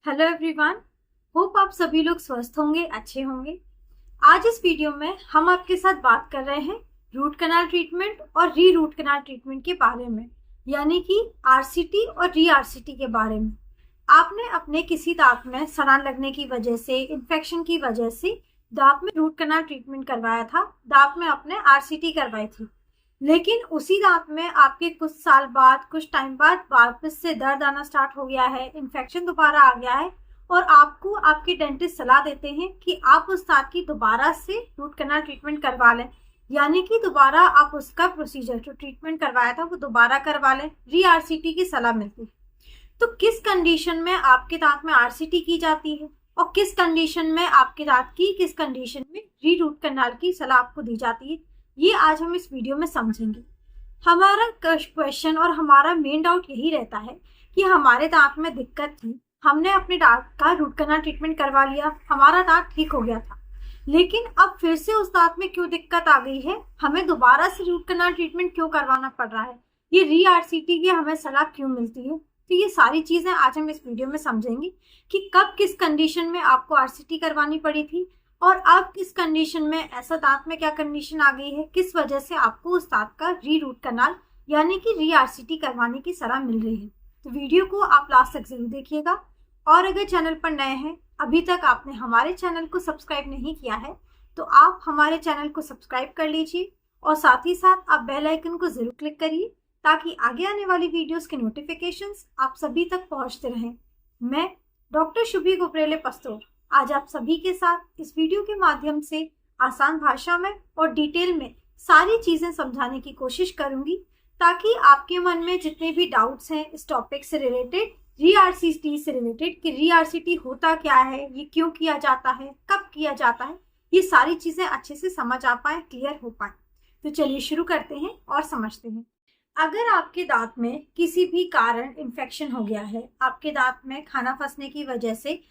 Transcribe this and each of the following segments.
Hello everyone. Hope आप सभी लोग स्वस्थ होंगे, अच्छे होंगे। आज इस वीडियो में हम आपके साथ बात कर रहे हैं रूट कनाल ट्रीटमेंट और री रूट कनाल ट्रीटमेंट के बारे में, यानी कि आरसीटी और री आरसीटी के बारे में। आपने अपने किसी दांत में सड़ान लगने की वजह से, इन्फेक्शन की वजह से दांत में रूट कनाल ट्रीटमेंट करवाया था, दांत में आपने आरसीटी करवाई थी। लेकिन उसी दांत में आपके कुछ साल बाद, कुछ टाइम बाद वापस से दर्द आना स्टार्ट हो गया है, इन्फेक्शन दोबारा आ गया है और आपको आपके डेंटिस्ट सलाह देते हैं कि आप उस दांत की दोबारा से रूट कनाल ट्रीटमेंट करवा लें, यानी कि दोबारा आप उसका प्रोसीजर जो ट्रीटमेंट करवाया था वो दोबारा करवा लें। री आरसीटी की सलाह मिलती है। तो किस कंडीशन में आपके दांत में आरसीटी की जाती है और किस कंडीशन में आपके दांत की, किस कंडीशन में री रूट कनाल की सलाह आपको दी जाती है, ये आज हम इस वीडियो में समझेंगे। हमारा क्वेश्चन और हमारा मेन डाउट यही रहता है कि हमारे दांत में दिक्कत थी, हमने अपने दांत का रूट कनाल ट्रीटमेंट करवा लिया, हमारा दांत ठीक हो गया था, लेकिन अब फिर से उस दांत में क्यों दिक्कत आ गई है, हमें दोबारा से रूट कनाल ट्रीटमेंट क्यों करवाना पड़ रहा है, ये री आरसीटी की हमें सलाह क्यों मिलती है। तो ये सारी चीजें आज हम इस वीडियो में समझेंगे कि कब किस कंडीशन में आपको आरसीटी करवानी पड़ी थी और अब किस कंडीशन में, ऐसा दांत में क्या कंडीशन आ गई है, किस वजह से आपको उस दांत का री रूट कनाल यानी कि री आरसीटी करवाने की सलाह मिल रही है। तो वीडियो को आप लास्ट तक जरूर देखिएगा। और अगर चैनल पर नए हैं, अभी तक आपने हमारे चैनल को सब्सक्राइब नहीं किया है, तो आप हमारे चैनल को सब्सक्राइब कर लीजिए और साथ ही साथ आप बेल आइकन को जरूर क्लिक करिए ताकि आगे आने वाली वीडियोस के नोटिफिकेशंस आप सभी तक पहुंचते रहें। मैं डॉक्टर शुभी गोपरेले पस्तोर आज आप सभी के साथ इस वीडियो के माध्यम से आसान भाषा में और डिटेल में सारी चीजें समझाने की कोशिश करूंगी ताकि आपके मन में जितने भी डाउट्स हैं इस टॉपिक से रिलेटेड, री आरसीटी से रिलेटेड, कि री आरसीटी होता क्या है, ये क्यों किया जाता है, कब किया जाता है, ये सारी चीजें अच्छे से समझ आ पाए, क्लियर हो पाए। तो चलिए शुरू करते हैं और समझते हैं। अगर आपके दांत में किसी भी कारण इन्फेक्शन हो गया है, आपके दांत में खाना फंसने की वजह से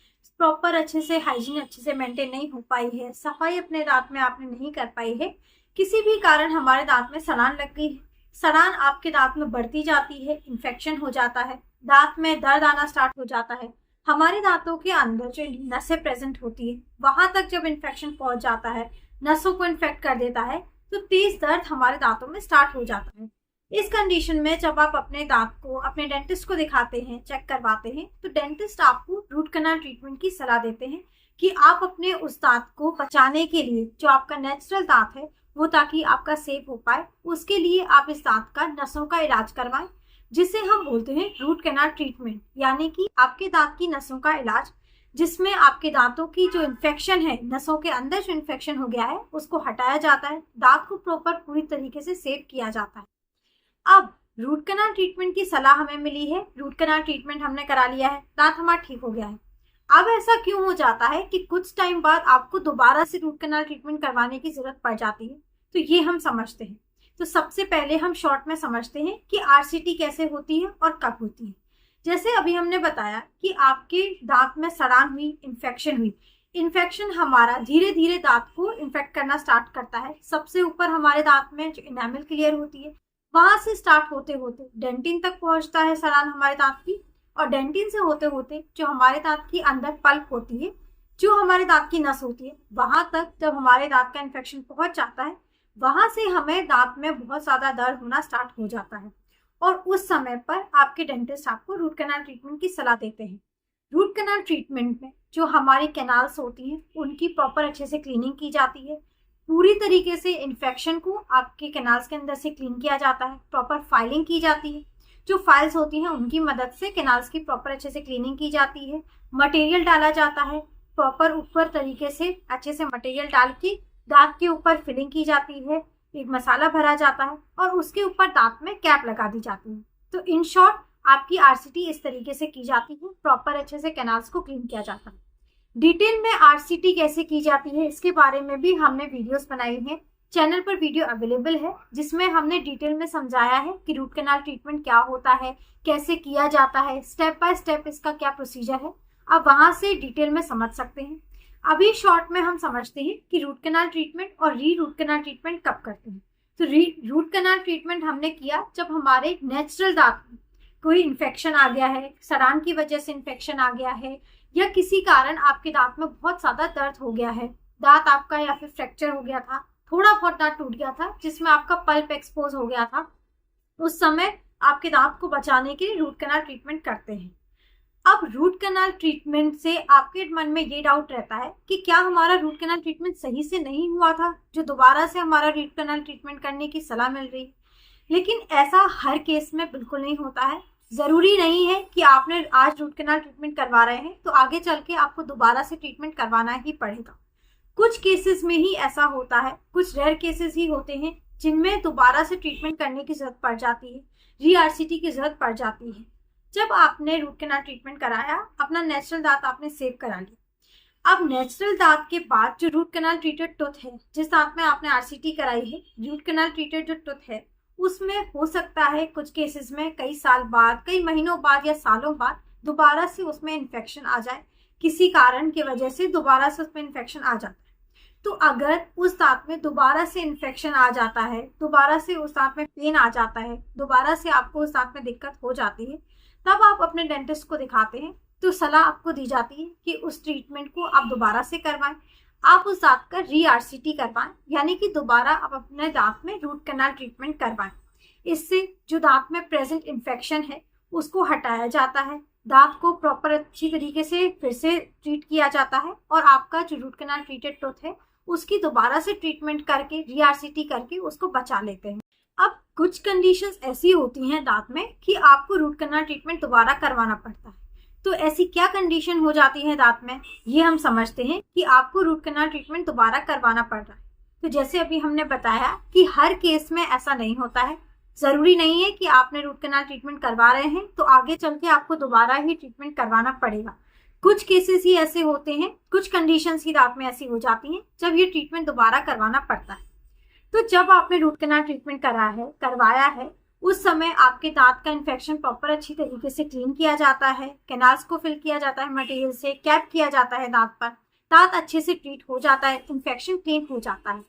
प्रॉपर अच्छे से हाइजीन अच्छे से मेंटेन नहीं हो पाई है, सफाई अपने दांत में आपने नहीं कर पाई है, किसी भी कारण हमारे दांत में सड़ान लग गई है, सड़ान आपके दांत में बढ़ती जाती है, इन्फेक्शन हो जाता है, दांत में दर्द आना स्टार्ट हो जाता है, हमारे दांतों के अंदर जो नसें प्रेजेंट होती है वहां तक जब इन्फेक्शन पहुंच जाता है, नसों को इन्फेक्ट कर देता है, तो तेज दर्द हमारे दांतों में स्टार्ट हो जाता है। इस कंडीशन में जब आप अपने दांत को अपने डेंटिस्ट को दिखाते हैं, चेक करवाते हैं, तो डेंटिस्ट आपको रूट कनाल ट्रीटमेंट की सलाह देते हैं कि आप अपने उस दांत को बचाने के लिए, जो आपका नेचुरल दांत है वो ताकि आपका सेफ हो पाए, उसके लिए आप इस दांत का नसों का इलाज करवाएं, जिसे हम बोलते हैं रूट कनाल ट्रीटमेंट, यानी कि आपके दांत की नसों का इलाज, जिसमें आपके दांतों की जो इन्फेक्शन है, नसों के अंदर जो इन्फेक्शन हो गया है उसको हटाया जाता है, दांत को प्रॉपर पूरी तरीके से सेफ किया जाता है। अब रूट कनाल ट्रीटमेंट की सलाह हमें मिली है, रूट कनाल ट्रीटमेंट हमने करा लिया है, दांत हमारा ठीक हो गया है। अब ऐसा क्यों हो जाता है कि कुछ टाइम बाद आपको दोबारा से रूट कनाल ट्रीटमेंट करवाने की जरूरत पड़ जाती है, तो ये हम समझते हैं। तो सबसे पहले हम शॉर्ट में समझते हैं कि आरसीटी कैसे होती है और कब होती है। जैसे अभी हमने बताया कि आपके दांत में सड़ान हुई, इन्फेक्शन हुई, इन्फेक्शन हमारा धीरे धीरे दांत को इन्फेक्ट करना स्टार्ट करता है। सबसे ऊपर हमारे दांत में जो इनेमल क्लियर होती है, वहां से स्टार्ट होते होते डेंटिन तक पहुंचता है सड़ान हमारे दांत की, और डेंटिन से होते होते जो हमारे दांत की अंदर पल्प होती है, जो हमारे दांत की नस होती है, वहां तक जब हमारे दांत का इन्फेक्शन पहुंच जाता है, वहां से हमें दांत में बहुत ज्यादा दर्द होना स्टार्ट हो जाता है और उस समय पर आपके डेंटिस्ट आपको रूट कनाल ट्रीटमेंट की सलाह देते हैं। रूट कनाल ट्रीटमेंट में जो हमारी कैनाल्स होती हैं उनकी प्रॉपर अच्छे से क्लीनिंग की जाती है, पूरी तरीके से इन्फेक्शन को आपके कैनाल्स के अंदर से क्लीन किया जाता है, प्रॉपर फाइलिंग की जाती है, जो फाइल्स होती हैं उनकी मदद से कैनाल्स की प्रॉपर अच्छे से क्लीनिंग की जाती है, मटेरियल डाला जाता है, प्रॉपर ऊपर तरीके से अच्छे से मटेरियल डाल के दांत के ऊपर फिलिंग की जाती है, एक मसाला भरा जाता है और उसके ऊपर दांत में कैप लगा दी जाती है। तो इन शॉर्ट आपकी आरसीटी इस तरीके से की जाती है, प्रॉपर अच्छे से कैनाल्स को क्लीन किया जाता है। डिटेल में आरसीटी कैसे की जाती है इसके बारे में भी हमने वीडियोस बनाई हैं, चैनल पर वीडियो अवेलेबल है जिसमें हमने डिटेल में समझाया है कि रूट कनाल ट्रीटमेंट क्या होता है, कैसे किया जाता है, स्टेप बाय स्टेप इसका क्या प्रोसीजर है, आप वहां से डिटेल में समझ सकते हैं। अभी शॉर्ट में हम समझते हैं कि रूट कनाल ट्रीटमेंट और री रूट कनाल ट्रीटमेंट कब करते हैं। तो रूट कनाल ट्रीटमेंट हमने किया जब हमारे नेचुरल दांत कोई इन्फेक्शन आ गया है, सड़ान की वजह से इन्फेक्शन आ गया है, या किसी कारण आपके दांत में बहुत ज्यादा दर्द हो गया है, दांत आपका या फिर फ्रैक्चर हो गया था, थोड़ा बहुत दांत टूट गया था जिसमें आपका पल्प एक्सपोज हो गया था, उस समय आपके दांत को बचाने के लिए रूट कैनाल ट्रीटमेंट करते हैं। अब रूट कैनाल ट्रीटमेंट से आपके मन में ये डाउट रहता है कि क्या हमारा रूट कैनाल ट्रीटमेंट सही से नहीं हुआ था जो दोबारा से हमारा रूट कैनाल ट्रीटमेंट करने की सलाह मिल रही। लेकिन ऐसा हर केस में बिल्कुल नहीं होता है। जरूरी नहीं है कि आपने आज रूट कैनाल ट्रीटमेंट करवा रहे हैं तो आगे चल के आपको दोबारा से ट्रीटमेंट करवाना ही पड़ेगा। कुछ केसेस में ही ऐसा होता है, कुछ रेयर केसेस ही होते हैं जिनमें दोबारा से ट्रीटमेंट करने की जरूरत पड़ जाती है, री-आरसीटी की जरूरत पड़ जाती है। जब आपने रूट कैनाल ट्रीटमेंट कराया, अपना नेचुरल दांत आपने सेव करा लिया। अब नेचुरल दांत के बाद जो रूट कैनाल ट्रीटेड टूथ है, जिस दांत में आपने आरसीटी कराई है, रूट कैनाल ट्रीटेड जो टूथ है, उसमें हो सकता है कुछ केसेस में कई साल बाद, कई महीनों बाद या सालों बाद दोबारा से उसमें इन्फेक्शन आ जाए, किसी कारण की वजह से दोबारा से उसमें इन्फेक्शन आ जाता है। तो अगर उस दांत में दोबारा से इन्फेक्शन आ जाता है, दोबारा से उस दांत में पेन आ जाता है, दोबारा से आपको उस दांत में दिक्कत हो जाती है, तब आप अपने डेंटिस्ट को दिखाते हैं तो सलाह आपको दी जाती है कि उस ट्रीटमेंट को आप दोबारा से करवाएं, आप उस दांत का री-आरसीटी करवाएं, यानी कि दोबारा आप अपने दांत में रूट कैनाल ट्रीटमेंट करवाएं। इससे जो दांत में प्रेजेंट इन्फेक्शन है उसको हटाया जाता है, दांत को प्रॉपर अच्छी तरीके से फिर से ट्रीट किया जाता है और आपका जो रूट कैनाल ट्रीटेड टूथ है उसकी दोबारा से ट्रीटमेंट करके, री-आरसीटी करके उसको बचा लेते हैं। अब कुछ कंडीशंस ऐसी होती हैं दांत में कि आपको रूट कैनाल ट्रीटमेंट दोबारा करवाना पड़ता है। तो ऐसी क्या कंडीशन हो जाती है दांत में, ये हम समझते हैं कि आपको रूट कैनाल ट्रीटमेंट दोबारा करवाना पड़ रहा है। तो जैसे अभी हमने बताया कि हर केस में ऐसा नहीं होता है। जरूरी नहीं है कि आपने रूट कैनाल ट्रीटमेंट करवा रहे हैं तो आगे चल के आपको दोबारा ही ट्रीटमेंट करवाना पड़ेगा। कुछ केसेस ही ऐसे होते हैं, कुछ कंडीशंस ही दांत में ऐसी हो जाती हैं जब ये ट्रीटमेंट दोबारा करवाना पड़ता है। तो जब आपने रूट कैनाल ट्रीटमेंट करवाया है, उस समय आपके दांत का इन्फेक्शन प्रॉपर अच्छी तरीके से क्लीन किया जाता है, कैनाल्स को फिल किया जाता है मटेरियल से, कैप किया जाता है दांत पर, दांत अच्छे से ट्रीट हो जाता है, इन्फेक्शन क्लीन हो जाता है।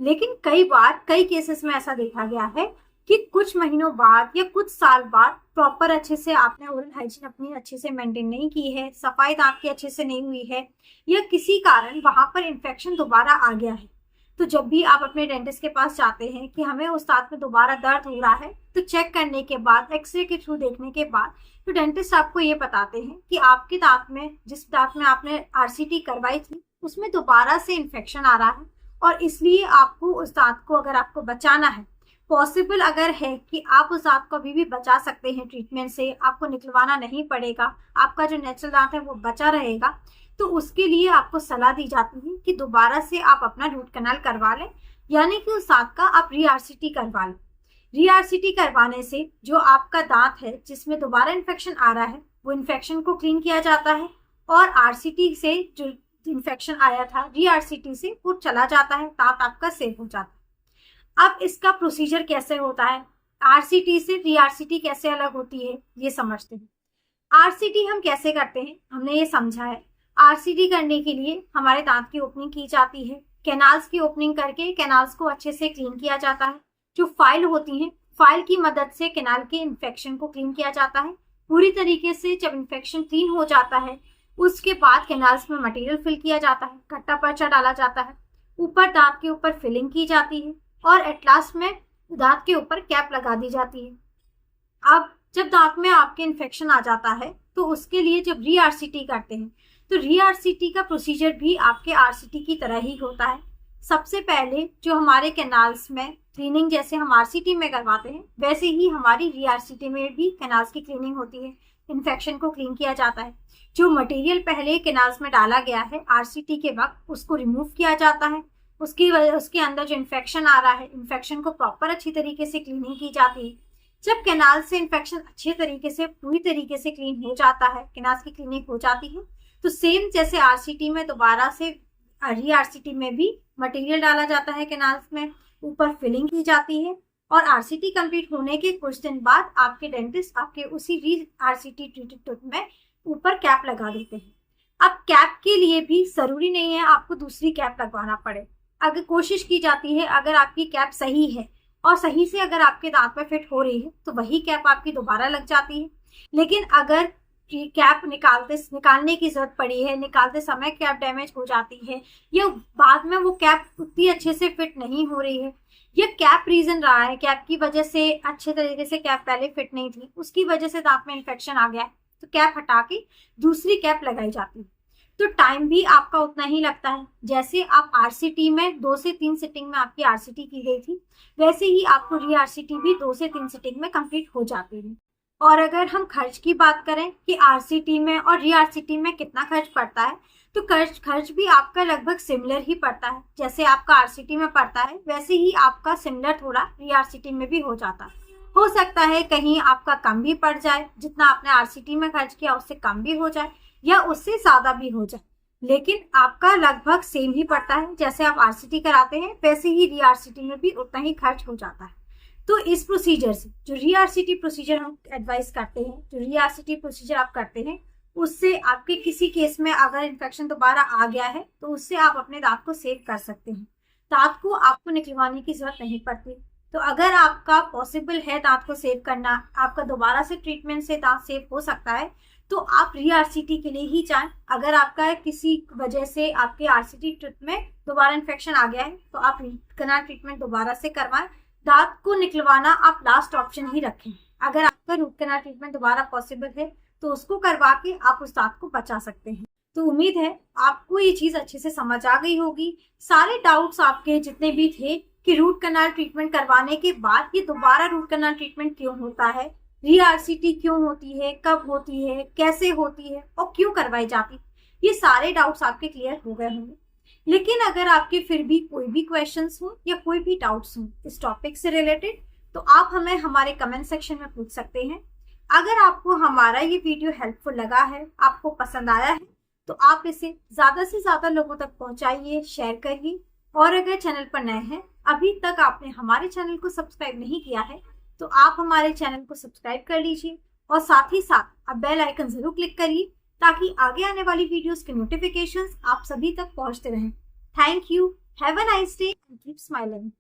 लेकिन कई बार कई केसेस में ऐसा देखा गया है कि कुछ महीनों बाद या कुछ साल बाद प्रॉपर अच्छे से आपने ओरल हाइजीन अपनी अच्छे से मेंटेन नहीं की है, सफाई दांत की अच्छे से नहीं हुई है, या किसी कारण वहां पर इन्फेक्शन दोबारा आ गया है। तो जब भी आप अपने डेंटिस्ट के पास जाते हैं कि हमें उस दांत में दोबारा दर्द हो रहा है, तो चेक करने के बाद, एक्सरे के थ्रू देखने के बाद, तो डेंटिस्ट आपको ये बताते हैं कि आपके दांत में, जिस दांत में आपने आरसीटी करवाई थी, उसमें दोबारा से इन्फेक्शन आ रहा है और इसलिए आपको उस दांत को, अगर आपको बचाना है, पॉसिबल अगर है कि आप उस दांत को अभी भी बचा सकते हैं ट्रीटमेंट से, आपको निकलवाना नहीं पड़ेगा, आपका जो नेचुरल दांत है वो बचा रहेगा, तो उसके लिए आपको सलाह दी जाती है कि दोबारा से आप अपना रूट कैनाल करवा लें, यानी कि उस दांत का आप री-आरसीटी करवा लें। री-आरसीटी करवाने से जो आपका दांत है जिसमें दोबारा इन्फेक्शन आ रहा है, वो इन्फेक्शन को क्लीन किया जाता है और आरसीटी से जो इन्फेक्शन आया था, री-आरसीटी से वो चला जाता है, दांत आपका सेफ हो जाता है। अब इसका प्रोसीजर कैसे होता है, आरसीटी से री-आरसीटी कैसे अलग होती है, ये समझते हैं। आरसीटी हम कैसे करते हैं, हमने ये समझा है। आरसीटी करने के लिए हमारे दांत की ओपनिंग की जाती है, कैनाल्स की ओपनिंग करके कैनाल्स को अच्छे से क्लीन किया जाता है। जो फाइल होती है, फाइल की मदद से कैनाल के इन्फेक्शन को क्लीन किया जाता है पूरी तरीके से। जब इन्फेक्शन क्लीन हो जाता है, उसके बाद कैनाल्स में मटेरियल फिल किया जाता है, खट्टा पर्चा डाला जाता है, ऊपर दांत के ऊपर फिलिंग की जाती है और एट लास्ट में दांत के ऊपर कैप लगा दी जाती है। अब जब दांत में आपके इन्फेक्शन आ जाता है तो उसके लिए जब री-आरसीटी करते हैं, तो री-आरसीटी का प्रोसीजर भी आपके आरसीटी की तरह ही होता है। सबसे पहले जो हमारे कैनाल्स में क्लीनिंग जैसे हम आरसीटी में करवाते हैं, वैसे ही हमारी री-आरसीटी में भी कैनाल्स की क्लीनिंग होती है, इन्फेक्शन को क्लीन किया जाता है। जो मटेरियल पहले कैनाल्स में डाला गया है आरसीटी के वक्त, उसको रिमूव किया जाता है। उसके अंदर जो इन्फेक्शन आ रहा है, इन्फेक्शन को प्रॉपर अच्छी तरीके से क्लीनिंग की जाती है। जब कैनाल से इन्फेक्शन अच्छे तरीके से, पूरी तरीके से क्लीन हो जाता है, कैनाल्स की क्लीनिंग हो जाती है, तो सेम जैसे आरसीटी में दोबारा से री-आरसीटी में भी मटेरियल डाला जाता है कैनाल्स में, ऊपर फिलिंग की जाती है और आरसीटी कंप्लीट होने के कुछ दिन बाद आपके डेंटिस्ट आपके उसी री-आरसीटी ट्रीटेड टूथ में ऊपर कैप लगा देते हैं। अब कैप के लिए भी जरूरी नहीं है आपको दूसरी कैप लगवाना पड़े। अगर कोशिश की जाती है, अगर आपकी कैप सही है और सही से अगर आपके दांत में फिट हो रही है, तो वही कैप आपकी दोबारा लग जाती है। लेकिन अगर कैप निकालने की जरूरत पड़ी है, निकालते समय कैप डैमेज हो जाती है, या बाद में वो कैप उतनी अच्छे से फिट नहीं हो रही है, या कैप रीजन रहा है, कैप की वजह से अच्छे तरीके से कैप पहले फिट नहीं थी, उसकी वजह से दांत में इन्फेक्शन आ गया है, तो कैप हटा के दूसरी कैप लगाई जाती है। तो टाइम भी आपका उतना ही लगता है। जैसे आप आरसीटी में 2 से 3 सिटिंग में आपकी आरसीटी की गई थी, वैसे ही आपको री आरसीटी भी 2 से 3 सिटिंग में कंप्लीट हो जाती है। और अगर हम खर्च की बात करें कि आरसीटी में और री आरसीटी में कितना खर्च पड़ता है, तो खर्च भी आपका लगभग सिमिलर ही पड़ता है। जैसे आपका आरसीटी में पड़ता है, वैसे ही आपका सिमिलर थोड़ा री आरसीटी में भी हो जाता है। हो सकता है कहीं आपका कम भी पड़ जाए, जितना आपने आरसीटी में खर्च किया उससे कम भी हो जाए, या उससे ज्यादा भी हो जाए, लेकिन आपका लगभग सेम ही पड़ता है। जैसे आप आरसीटी कराते हैं, वैसे ही री आरसीटी में भी उतना ही खर्च हो जाता है। तो इस प्रोसीजर से, जो री आरसीटी प्रोसीजर हम एडवाइस करते हैं, जो री आरसीटी प्रोसीजर आप करते हैं, उससे आपके किसी केस में अगर इन्फेक्शन दोबारा आ गया है, तो उससे आप अपने दांत को सेव कर सकते हैं। दांत को आपको निकलवाने की जरूरत नहीं पड़ती। तो अगर आपका पॉसिबल है दांत को सेव करना, आपका दोबारा से ट्रीटमेंट से दांत सेव हो सकता है, तो आप री आरसीटी के लिए ही जाएं। अगर आपका किसी वजह से आपके आरसीटी ट्रीट में दोबारा इन्फेक्शन आ गया है, तो आप रूट कनाल ट्रीटमेंट दोबारा से करवाएं। दांत को निकलवाना आप लास्ट ऑप्शन ही रखें। अगर आपका रूट कनाल ट्रीटमेंट दोबारा पॉसिबल है, तो उसको करवा के आप उस दांत को बचा सकते हैं। तो उम्मीद है आपको ये चीज अच्छे से समझ आ गई होगी। सारे डाउट्स आपके जितने भी थे कि रूट कनाल ट्रीटमेंट करवाने के बाद ये दोबारा रूट कनाल ट्रीटमेंट क्यों होता है, री आरसीटी क्यों होती है, कब होती है, कैसे होती है और क्यों करवाई जाती, ये सारे डाउट्स आपके क्लियर हो गए होंगे। लेकिन अगर आपके फिर भी कोई भी क्वेश्चंस हो या कोई भी डाउट्स हो इस टॉपिक से रिलेटेड, तो आप हमें हमारे कमेंट सेक्शन में पूछ सकते हैं। अगर आपको हमारा ये वीडियो हेल्पफुल लगा है, आपको पसंद आया है, तो आप इसे ज्यादा से ज्यादा लोगों तक पहुंचाइए, शेयर करिए। और अगर चैनल पर नए हैं, अभी तक आपने हमारे चैनल को सब्सक्राइब नहीं किया है, तो आप हमारे चैनल को सब्सक्राइब कर लीजिए और साथ ही साथ आप बेल आइकन जरूर क्लिक करिए, ताकि आगे आने वाली वीडियोस के नोटिफिकेशंस आप सभी तक पहुंचते रहें। Thank you, have a nice day and keep smiling.